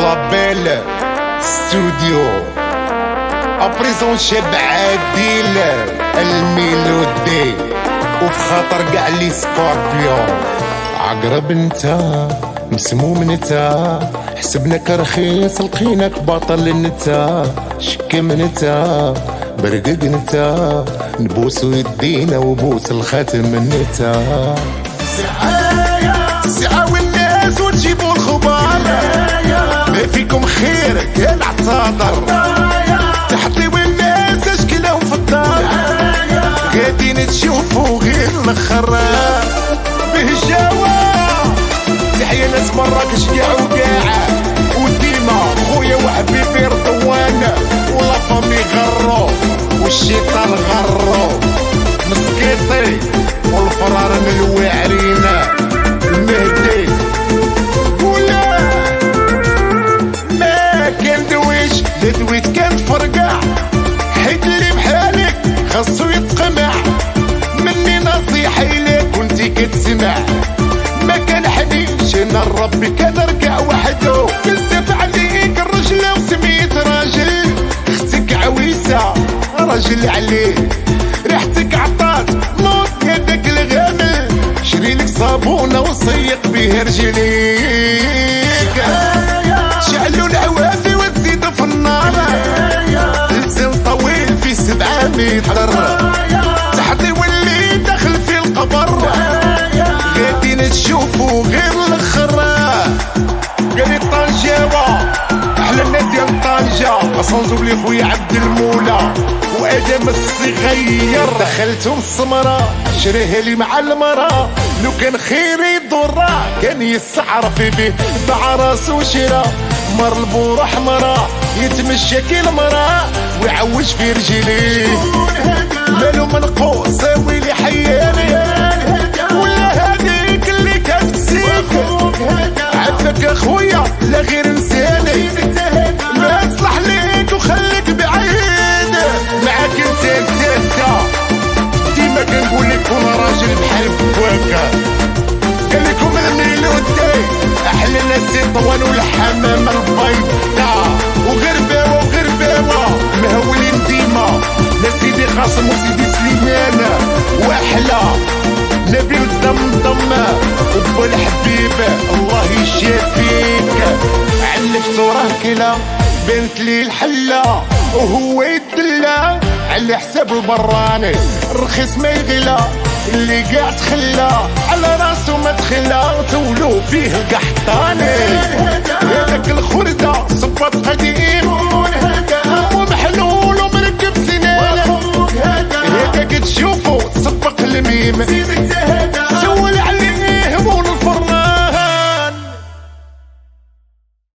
لابيل ستوديو ابريزون شاب عادل الميلودي وفي خاطر كاع لي سكوربيون. عقرب نتا مسموم نتا حسبناك رخيص لقيناك بطل نتا شكم نتا برقق نتا نبوسو يدينا وبوس الخاتم نتا سعاو الناس وتجيبوا الخبار ما فيكم خير كان اعتذر تحطيو الناس اشكالهم في الدار قاعدين تشوفوا غير الخرا بهجاوة تحيا ناس مراكش كاع وكاع وديما خويا وحبيبي رضوان ولا فامي غرو والشيطان غرو مسكيطي والفرار من الواعرين المهدي ولا ما كان دويش لدويت كانت فرقع حيت اللي بحالك خاصو يتقمع مني نصيحة إليك كنتي كتسمع ما كان حديش انا ربي كان ركع وحده بزاف عليك الرجلة وسميت راجل اختك عويسة راجل عليك ريحتك عطات نوض يدك الغامل شريلك صابونة وصيق بيه رجليك شعلوا العوافي وتزيدوا في النار لسان طويل في 700 حر تحطي واللي دخل في القبر قاعدين تشوفوا غير الخرا قالي طنجاوة احلى الناس ديال طنجة سانزوبلي خويا عبد المولى وادم الصغير دخلتهم السمرة شريها لي مع المرا لو كان خير يضرا كان يستعرف به باع راسو شرا مر البورة حمرا يتمشى كي المرا ويعوج في رجليه مالو منقوص ويلي حياني عفك اخويا لا غير انساني ما يصلح ليك وخليك بعيد معاك انت ديما كنقول لكم راجل بحال بواكا قال لكم الميلودي احلى ناس طوان والحمام البيضاء وغرباوه وغرباوه مهولين ديما لا سيدي قاسم وسيدي سليمان واحلى نبيل الضمضم وبو الحبيب الله يشافيك علفت وراه كلا بنت لي الحلا وهو يدلى على حساب البراني الرخيص ما يغلى اللي قاعد تخلى على راسو ما تخلى تولو فيه القحطاني